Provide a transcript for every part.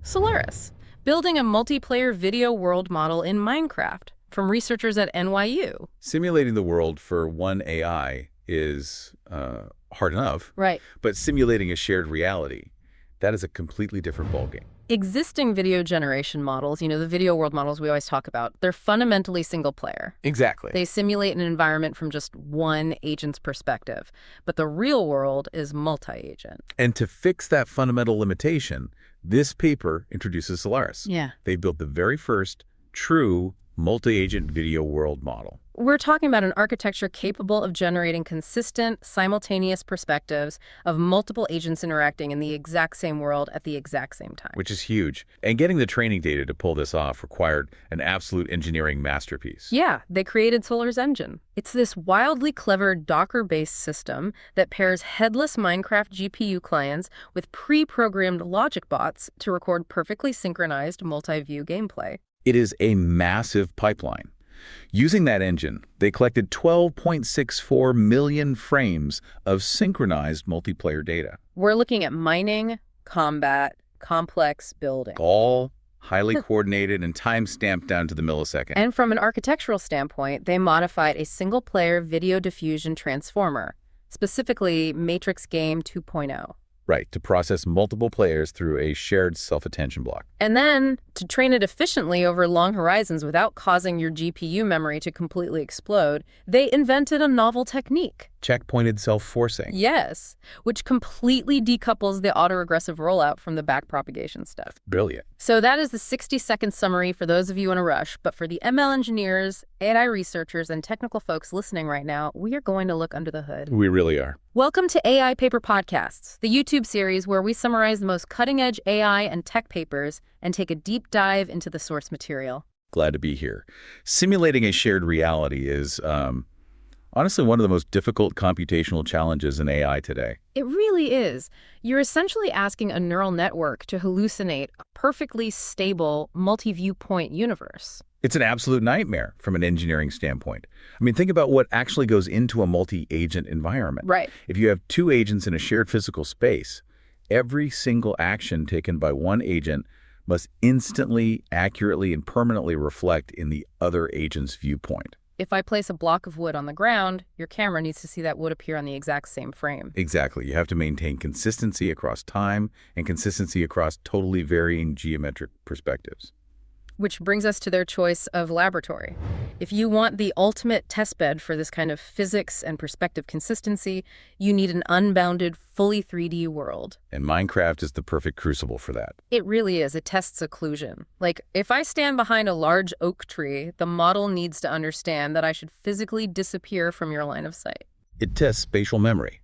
Solaris, building a multiplayer video world model in Minecraft from researchers at NYU. Simulating the world for one AI is hard enough, Right. but simulating a shared reality, that is a completely different ballgame. Existing video generation models, the video world models we always talk about, they're fundamentally single player. Exactly. They simulate an environment from just one agent's perspective. But the real world is multi-agent. And to fix that fundamental limitation, this paper introduces Solaris. Yeah. They built the very first true multi-agent video world model. We're talking about an architecture capable of generating consistent, simultaneous perspectives of multiple agents interacting in the exact same world at the exact same time. Which is huge. And getting the training data to pull this off required an absolute engineering masterpiece. Yeah, they created SolarisEngine. It's this wildly clever Docker-based system that pairs headless Minecraft GPU clients with pre-programmed logic bots to record perfectly synchronized multi-view gameplay. It is a massive pipeline. Using that engine, they collected 12.64 million frames of synchronized multiplayer data. We're looking at mining, combat, complex building. All highly coordinated and time-stamped down to the millisecond. And from an architectural standpoint, they modified a single-player video diffusion transformer, specifically Matrix Game 2.0. Right, to process multiple players through a shared self-attention block. And then, to train it efficiently over long horizons without causing your GPU memory to completely explode, they invented a novel technique. Checkpointed self-forcing. Yes, which completely decouples the autoregressive rollout from the backpropagation stuff. Brilliant. So that is the 60-second summary for those of you in a rush. But for the ML engineers, AI researchers, and technical folks listening right now, we are going to look under the hood. We really are. Welcome to AI Paper Podcasts, the YouTube series where we summarize the most cutting-edge AI and tech papers and take a deep dive into the source material. Glad to be here. Simulating a shared reality is, honestly, one of the most difficult computational challenges in AI today. It really is. You're essentially asking a neural network to hallucinate a perfectly stable, multi-viewpoint universe. It's an absolute nightmare from an engineering standpoint. I mean, think about what actually goes into a multi-agent environment. Right. If you have two agents in a shared physical space, every single action taken by one agent must instantly, accurately, and permanently reflect in the other agent's viewpoint. If I place a block of wood on the ground, your camera needs to see that wood appear on the exact same frame. Exactly. You have to maintain consistency across time and consistency across totally varying geometric perspectives. Which brings us to their choice of laboratory. If you want the ultimate testbed for this kind of physics and perspective consistency, you need an unbounded, fully 3D world. And Minecraft is the perfect crucible for that. It really is. It tests occlusion. Like, if I stand behind a large oak tree, the model needs to understand that I should physically disappear from your line of sight. It tests spatial memory.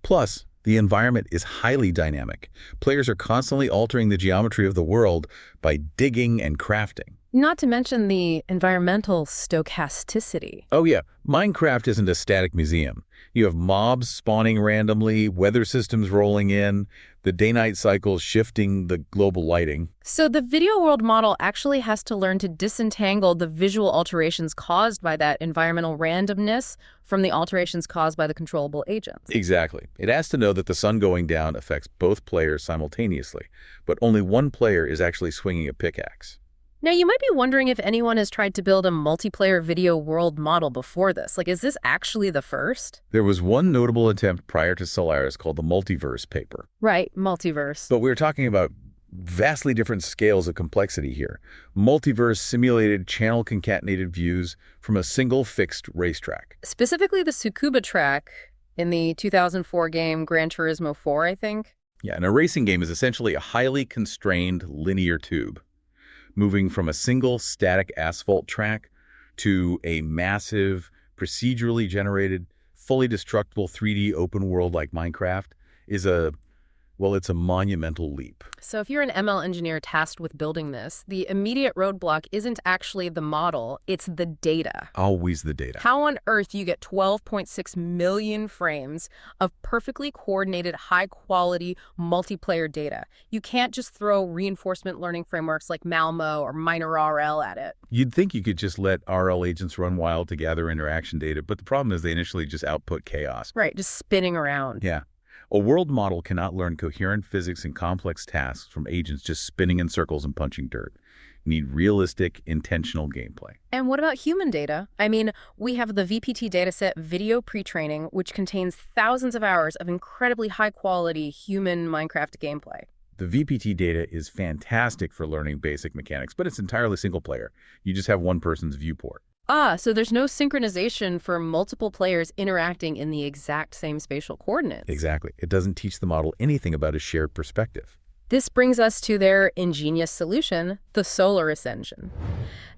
Plus, the environment is highly dynamic. Players are constantly altering the geometry of the world by digging and crafting. Not to mention the environmental stochasticity. Oh yeah, Minecraft isn't a static museum. You have mobs spawning randomly, weather systems rolling in, the day-night cycles shifting the global lighting. So the video world model actually has to learn to disentangle the visual alterations caused by that environmental randomness from the alterations caused by the controllable agents. Exactly. It has to know that the sun going down affects both players simultaneously, but only one player is actually swinging a pickaxe. Now, you might be wondering if anyone has tried to build a multiplayer video world model before this. Like, is this actually the first? There was one notable attempt prior to Solaris called the Multiverse paper. Right, multiverse. But we're talking about vastly different scales of complexity here. Multiverse simulated channel concatenated views from a single fixed racetrack. Specifically the Tsukuba track in the 2004 game Gran Turismo 4, I think. Yeah, and a racing game is essentially a highly constrained linear tube, moving from a single static asphalt track to a massive, procedurally generated, fully destructible 3D open world like Minecraft is it's a monumental leap. So if you're an ML engineer tasked with building this, the immediate roadblock isn't actually the model, it's the data. Always the data. How on earth do you get 12.6 million frames of perfectly coordinated, high-quality multiplayer data? You can't just throw reinforcement learning frameworks like Malmo or MinerRL at it. You'd think you could just let RL agents run wild to gather interaction data, but the problem is they initially just output chaos. Right, just spinning around. Yeah. A world model cannot learn coherent physics and complex tasks from agents just spinning in circles and punching dirt. You need realistic, intentional gameplay. And what about human data? I mean, we have the VPT dataset Video Pre-Training, which contains thousands of hours of incredibly high-quality human Minecraft gameplay. The VPT data is fantastic for learning basic mechanics, but it's entirely single player. You just have one person's viewport. So there's no synchronization for multiple players interacting in the exact same spatial coordinates. Exactly. It doesn't teach the model anything about a shared perspective. This brings us to their ingenious solution, the SolarisEngine.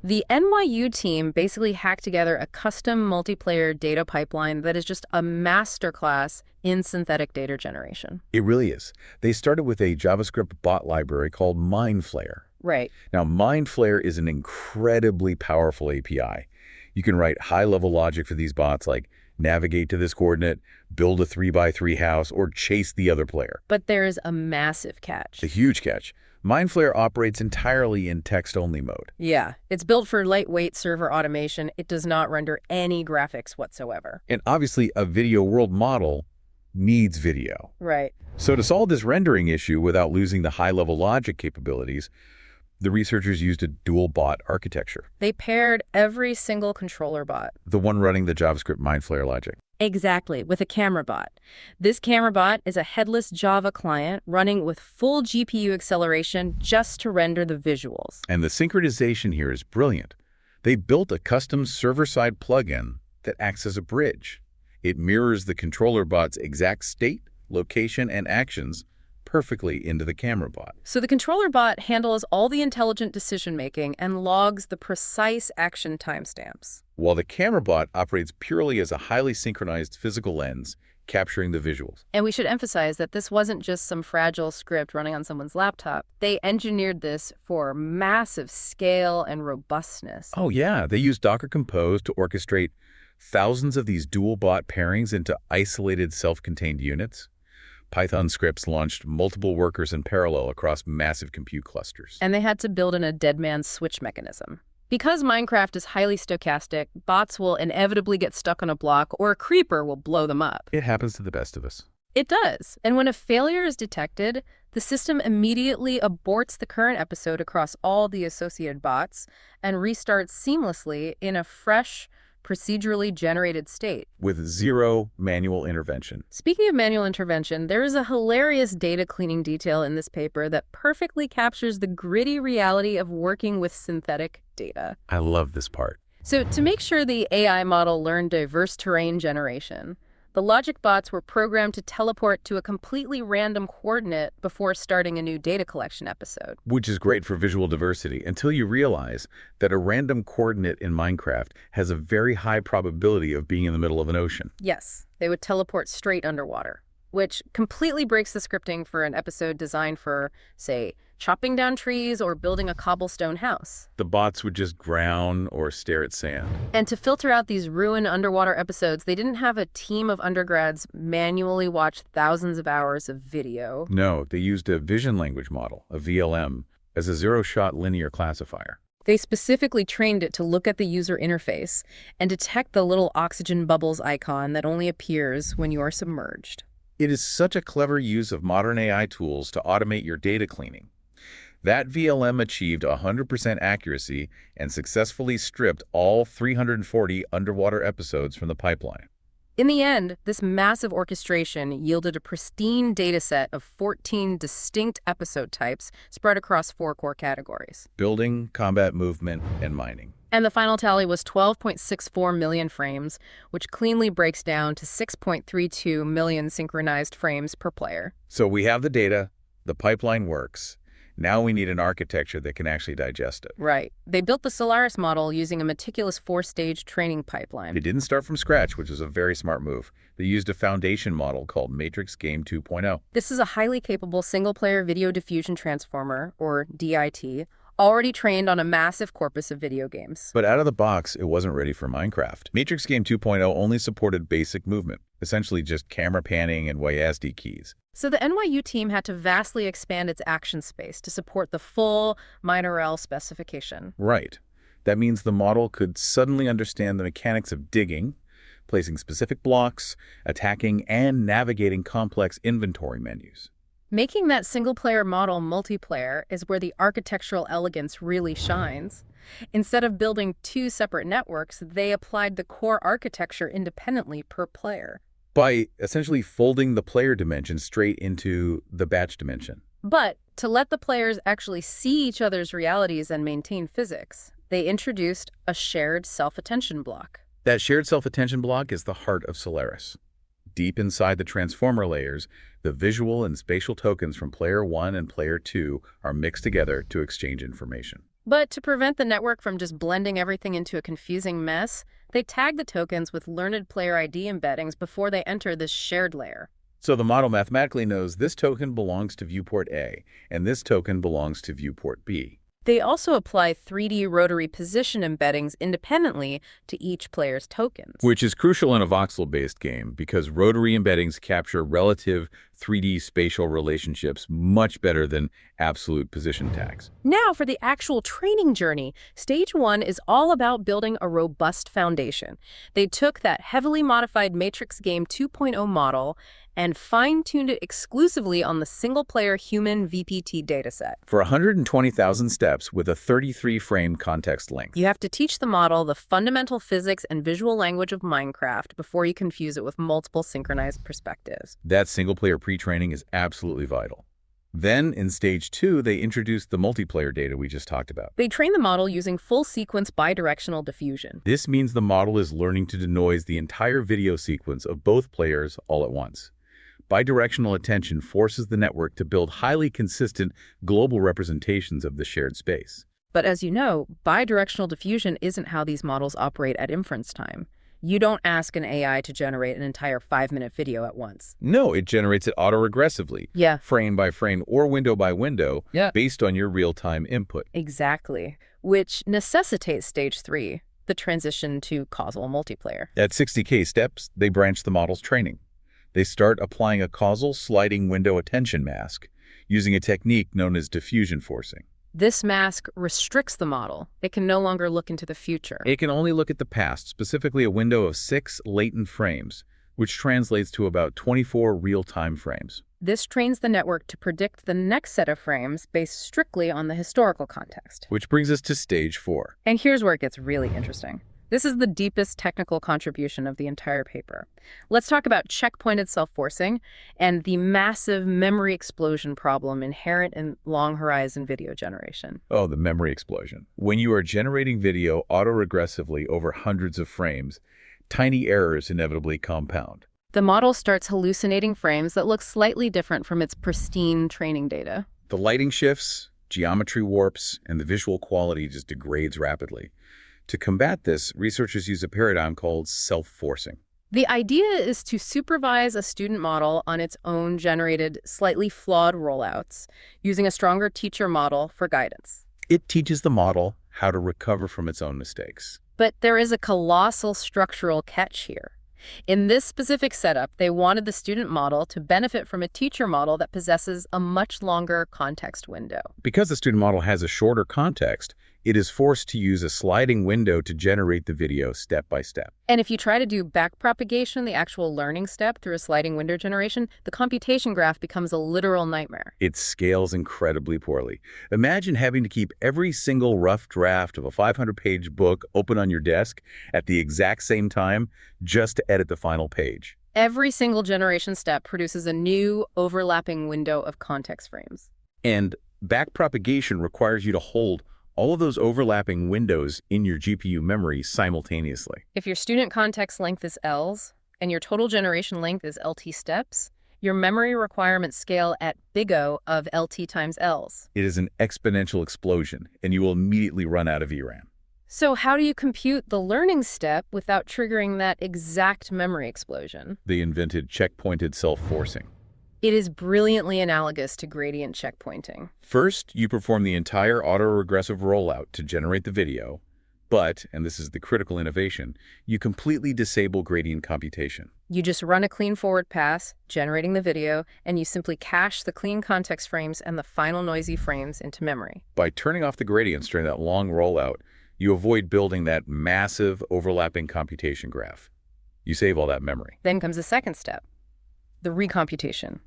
The NYU team basically hacked together a custom multiplayer data pipeline that is just a masterclass in synthetic data generation. It really is. They started with a JavaScript bot library called MindFlayer. Right. Now, MindFlayer is an incredibly powerful API. You can write high-level logic for these bots like navigate to this coordinate, build a 3x3 house, or chase the other player. But there's a massive catch. A huge catch. MindFlayer operates entirely in text-only mode. Yeah, it's built for lightweight server automation. It does not render any graphics whatsoever. And obviously, a video world model needs video. Right. So to solve this rendering issue without losing the high-level logic capabilities, the researchers used a dual bot architecture. They paired every single controller bot. The one running the JavaScript MindFlayer logic. Exactly, with a camera bot. This camera bot is a headless Java client running with full GPU acceleration just to render the visuals. And the synchronization here is brilliant. They built a custom server-side plugin that acts as a bridge. It mirrors the controller bot's exact state, location, and actions perfectly into the camera bot. So the controller bot handles all the intelligent decision-making and logs the precise action timestamps, while the camera bot operates purely as a highly synchronized physical lens, capturing the visuals. And we should emphasize that this wasn't just some fragile script running on someone's laptop. They engineered this for massive scale and robustness. Oh yeah, they used Docker Compose to orchestrate thousands of these dual bot pairings into isolated self-contained units. Python scripts launched multiple workers in parallel across massive compute clusters. And they had to build in a dead man's switch mechanism. Because Minecraft is highly stochastic, bots will inevitably get stuck on a block or a creeper will blow them up. It happens to the best of us. It does. And when a failure is detected, the system immediately aborts the current episode across all the associated bots and restarts seamlessly in a fresh, procedurally generated state. With zero manual intervention. Speaking of manual intervention, there is a hilarious data cleaning detail in this paper that perfectly captures the gritty reality of working with synthetic data. I love this part. So to make sure the AI model learned diverse terrain generation, the logic bots were programmed to teleport to a completely random coordinate before starting a new data collection episode. Which is great for visual diversity until you realize that a random coordinate in Minecraft has a very high probability of being in the middle of an ocean. Yes, they would teleport straight underwater, which completely breaks the scripting for an episode designed for, say, chopping down trees or building a cobblestone house. The bots would just drown or stare at sand. And to filter out these ruined underwater episodes, they didn't have a team of undergrads manually watch thousands of hours of video. No, they used a vision language model, a VLM, as a zero-shot linear classifier. They specifically trained it to look at the user interface and detect the little oxygen bubbles icon that only appears when you are submerged. It is such a clever use of modern AI tools to automate your data cleaning. That VLM achieved 100% accuracy and successfully stripped all 340 underwater episodes from the pipeline. In the end, this massive orchestration yielded a pristine dataset of 14 distinct episode types spread across 4 core categories: building, combat movement, and mining. And the final tally was 12.64 million frames, which cleanly breaks down to 6.32 million synchronized frames per player. So we have the data, the pipeline works. Now we need an architecture that can actually digest it. Right. They built the Solaris model using a meticulous 4-stage training pipeline. They didn't start from scratch, which was a very smart move. They used a foundation model called Matrix Game 2.0. This is a highly capable single-player video diffusion transformer, or DIT, already trained on a massive corpus of video games. But out of the box, it wasn't ready for Minecraft. Matrix Game 2.0 only supported basic movement, essentially just camera panning and WASD keys. So the NYU team had to vastly expand its action space to support the full MineRL specification. Right. That means the model could suddenly understand the mechanics of digging, placing specific blocks, attacking, and navigating complex inventory menus. Making that single-player model multiplayer is where the architectural elegance really shines. Instead of building two separate networks, they applied the core architecture independently per player. By essentially folding the player dimension straight into the batch dimension. But to let the players actually see each other's realities and maintain physics, they introduced a shared self-attention block. That shared self-attention block is the heart of Solaris. Deep inside the transformer layers, the visual and spatial tokens from Player 1 and Player 2 are mixed together to exchange information. But to prevent the network from just blending everything into a confusing mess, they tag the tokens with learned player ID embeddings before they enter this shared layer. So the model mathematically knows this token belongs to viewport A, and this token belongs to viewport B. They also apply 3D rotary position embeddings independently to each player's tokens. Which is crucial in a voxel-based game because rotary embeddings capture relative 3D spatial relationships much better than absolute position tags. Now for the actual training journey. Stage 1 is all about building a robust foundation. They took that heavily modified Matrix Game 2.0 model and fine-tuned it exclusively on the single-player human VPT dataset. For 120,000 steps with a 33-frame context length. You have to teach the model the fundamental physics and visual language of Minecraft before you confuse it with multiple synchronized perspectives. That single-player pre-training is absolutely vital. Then, in Stage 2, they introduced the multiplayer data we just talked about. They train the model using full-sequence bidirectional diffusion. This means the model is learning to denoise the entire video sequence of both players all at once. Bidirectional attention forces the network to build highly consistent global representations of the shared space. But as you know, bidirectional diffusion isn't how these models operate at inference time. You don't ask an AI to generate an entire 5-minute video at once. No, it generates it autoregressively, frame by frame or window by window, based on your real-time input. Exactly, which necessitates Stage 3, the transition to causal multiplayer. At 60K steps, they branch the model's training. They start applying a causal sliding window attention mask, using a technique known as diffusion forcing. This mask restricts the model. It can no longer look into the future. It can only look at the past, specifically a window of 6 latent frames, which translates to about 24 real-time frames. This trains the network to predict the next set of frames based strictly on the historical context. Which brings us to Stage 4. And here's where it gets really interesting. This is the deepest technical contribution of the entire paper. Let's talk about checkpointed self-forcing and the massive memory explosion problem inherent in long-horizon video generation. Oh, the memory explosion. When you are generating video autoregressively over hundreds of frames, tiny errors inevitably compound. The model starts hallucinating frames that look slightly different from its pristine training data. The lighting shifts, geometry warps, and the visual quality just degrades rapidly. To combat this, researchers use a paradigm called self-forcing. The idea is to supervise a student model on its own generated, slightly flawed rollouts, using a stronger teacher model for guidance. It teaches the model how to recover from its own mistakes. But there is a colossal structural catch here. In this specific setup, they wanted the student model to benefit from a teacher model that possesses a much longer context window. Because the student model has a shorter context, it is forced to use a sliding window to generate the video step by step. And if you try to do backpropagation, the actual learning step through a sliding window generation, the computation graph becomes a literal nightmare. It scales incredibly poorly. Imagine having to keep every single rough draft of a 500-page book open on your desk at the exact same time just to edit the final page. Every single generation step produces a new overlapping window of context frames. And backpropagation requires you to hold all of those overlapping windows in your GPU memory simultaneously. If your student context length is Ls and your total generation length is LT steps, your memory requirements scale at big O of LT times Ls. It is an exponential explosion, and you will immediately run out of VRAM. So how do you compute the learning step without triggering that exact memory explosion? They invented checkpointed self-forcing. It is brilliantly analogous to gradient checkpointing. First, you perform the entire autoregressive rollout to generate the video, but, and this is the critical innovation, you completely disable gradient computation. You just run a clean forward pass, generating the video, and you simply cache the clean context frames and the final noisy frames into memory. By turning off the gradients during that long rollout, you avoid building that massive overlapping computation graph. You save all that memory. Then comes the second step, the recomputation.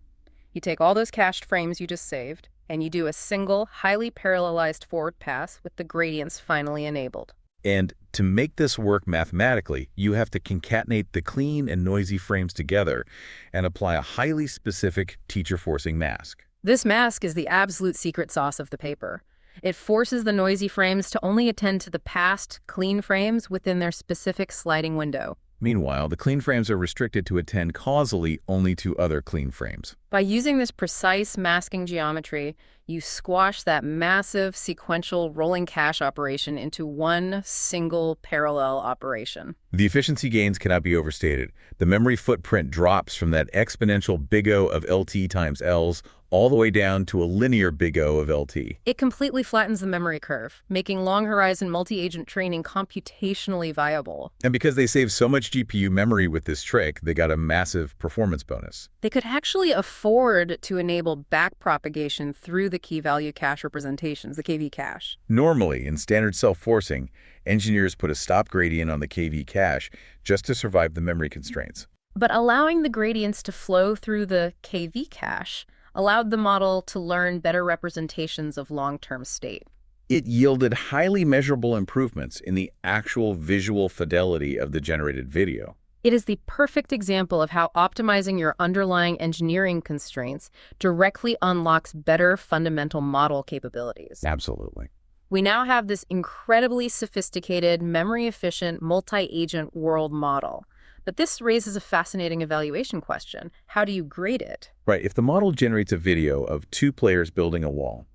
You take all those cached frames you just saved, and you do a single, highly parallelized forward pass with the gradients finally enabled. And to make this work mathematically, you have to concatenate the clean and noisy frames together and apply a highly specific teacher-forcing mask. This mask is the absolute secret sauce of the paper. It forces the noisy frames to only attend to the past, clean frames within their specific sliding window. Meanwhile, the clean frames are restricted to attend causally only to other clean frames. By using this precise masking geometry, you squash that massive sequential rolling cache operation into one single parallel operation. The efficiency gains cannot be overstated. The memory footprint drops from that exponential big O of LT times Ls all the way down to a linear big O of LT. It completely flattens the memory curve, making long-horizon multi-agent training computationally viable. And because they save so much GPU memory with this trick, they got a massive performance bonus. They could actually afford to enable backpropagation through the key-value cache representations, the KV cache. Normally, in standard self-forcing, engineers put a stop gradient on the KV cache just to survive the memory constraints. But allowing the gradients to flow through the KV cache allowed the model to learn better representations of long-term state. It yielded highly measurable improvements in the actual visual fidelity of the generated video. It is the perfect example of how optimizing your underlying engineering constraints directly unlocks better fundamental model capabilities. Absolutely. We now have this incredibly sophisticated, memory-efficient, multi-agent world model. But this raises a fascinating evaluation question. How do you grade it? Right. If the model generates a video of two players building a wall,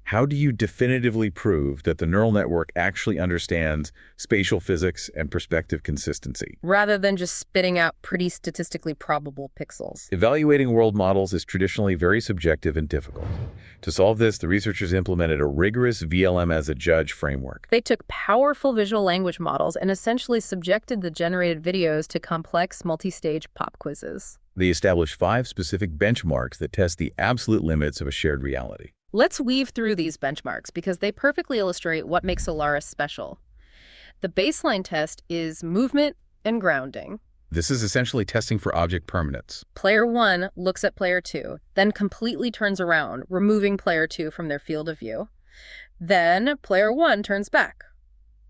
how do you definitively prove that the neural network actually understands spatial physics and perspective consistency? Rather than just spitting out pretty statistically probable pixels. Evaluating world models is traditionally very subjective and difficult. To solve this, the researchers implemented a rigorous VLM as a judge framework. They took powerful visual language models and essentially subjected the generated videos to complex multi-stage pop quizzes. They established 5 specific benchmarks that test the absolute limits of a shared reality. Let's weave through these benchmarks because they perfectly illustrate what makes Solaris special. The baseline test is movement and grounding. This is essentially testing for object permanence. Player 1 looks at player 2, then completely turns around, removing player 2 from their field of view. Then player 1 turns back.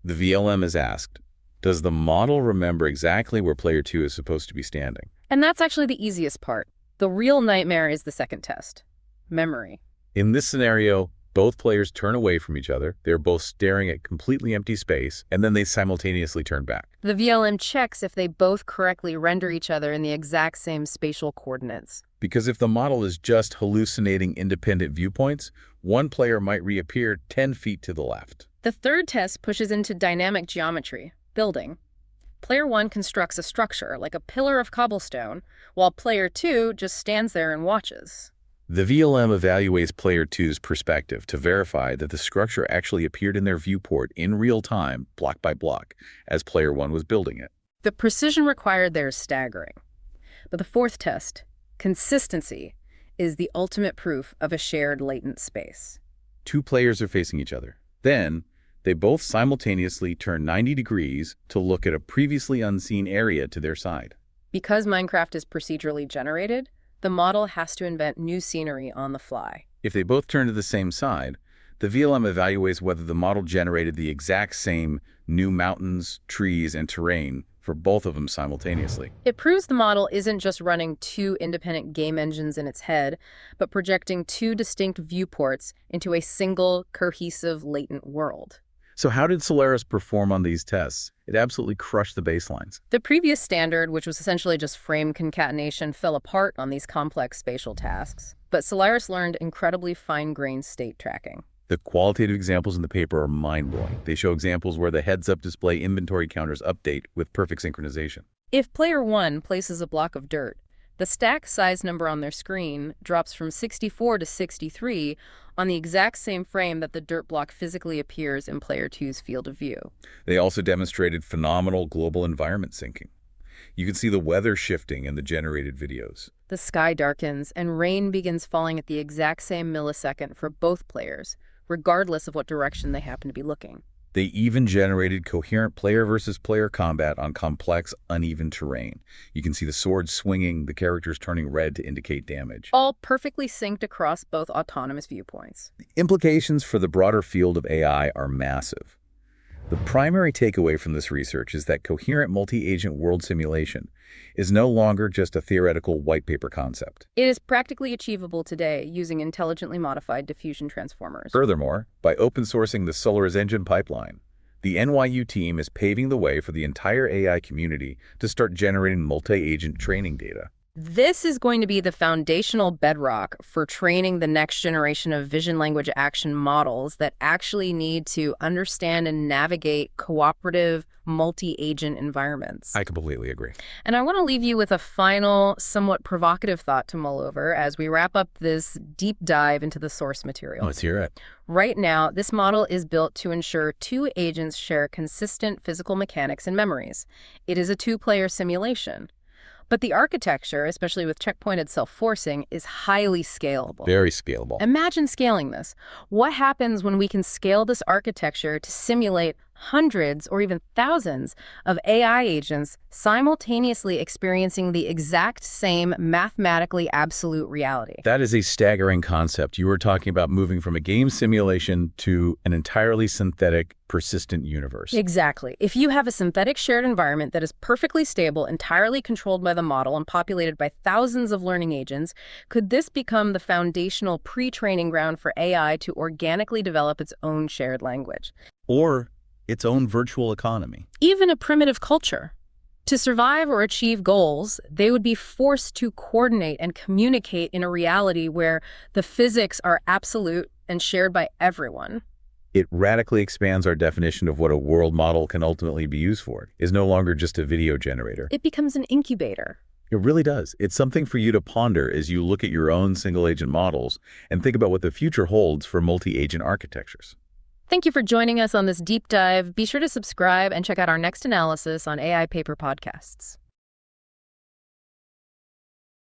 The VLM is asked, does the model remember exactly where player 2 is supposed to be standing? And that's actually the easiest part. The real nightmare is the second test, memory. In this scenario, both players turn away from each other. They're both staring at completely empty space, and then they simultaneously turn back. The VLM checks if they both correctly render each other in the exact same spatial coordinates. Because if the model is just hallucinating independent viewpoints, one player might reappear 10 feet to the left. The third test pushes into dynamic geometry, building. Player 1 constructs a structure, like a pillar of cobblestone, while player 2 just stands there and watches. The VLM evaluates player 2's perspective to verify that the structure actually appeared in their viewport in real time, block by block, as player 1 was building it. The precision required there is staggering. But the fourth test, consistency, is the ultimate proof of a shared latent space. 2 players are facing each other. Then, they both simultaneously turn 90 degrees to look at a previously unseen area to their side. Because Minecraft is procedurally generated, the model has to invent new scenery on the fly. If they both turn to the same side, the VLM evaluates whether the model generated the exact same new mountains, trees, and terrain for both of them simultaneously. It proves the model isn't just running 2 independent game engines in its head, but projecting 2 distinct viewports into a single, cohesive, latent world. So how did Solaris perform on these tests? It absolutely crushed the baselines. The previous standard, which was essentially just frame concatenation, fell apart on these complex spatial tasks. But Solaris learned incredibly fine-grained state tracking. The qualitative examples in the paper are mind-blowing. They show examples where the heads-up display inventory counters update with perfect synchronization. If player 1 places a block of dirt, the stack size number on their screen drops from 64 to 63 on the exact same frame that the dirt block physically appears in player 2's field of view. They also demonstrated phenomenal global environment syncing. You can see the weather shifting in the generated videos. The sky darkens and rain begins falling at the exact same millisecond for both players, regardless of what direction they happen to be looking. They even generated coherent player versus player combat on complex, uneven terrain. You can see the swords swinging, the characters turning red to indicate damage. All perfectly synced across both autonomous viewpoints. The implications for the broader field of AI are massive. The primary takeaway from this research is that coherent multi-agent world simulation is no longer just a theoretical white paper concept. It is practically achievable today using intelligently modified diffusion transformers. Furthermore, by open sourcing the SolarisEngine pipeline, the NYU team is paving the way for the entire AI community to start generating multi-agent training data. This is going to be the foundational bedrock for training the next generation of vision language action models that actually need to understand and navigate cooperative multi-agent environments. I completely agree. And I want to leave you with a final, somewhat provocative thought to mull over as we wrap up this deep dive into the source material. Let's hear it. Right now, this model is built to ensure two agents share consistent physical mechanics and memories. It is a two-player simulation. But the architecture, especially with checkpointed self-forcing, is highly scalable. Very scalable. Imagine scaling this. What happens when we can scale this architecture to simulate hundreds or even thousands of AI agents simultaneously experiencing the exact same mathematically absolute reality? That is a staggering concept. You were talking about moving from a game simulation to an entirely synthetic, persistent universe. Exactly. If you have a synthetic shared environment that is perfectly stable, entirely controlled by the model, and populated by thousands of learning agents, could this become the foundational pre-training ground for AI to organically develop its own shared language? Or its own virtual economy. Even a primitive culture. To survive or achieve goals, they would be forced to coordinate and communicate in a reality where the physics are absolute and shared by everyone. It radically expands our definition of what a world model can ultimately be used for. It is no longer just a video generator. It becomes an incubator. It really does. It's something for you to ponder as you look at your own single-agent models and think about what the future holds for multi-agent architectures. Thank you for joining us on this deep dive. Be sure to subscribe and check out our next analysis on AI Paper Podcasts.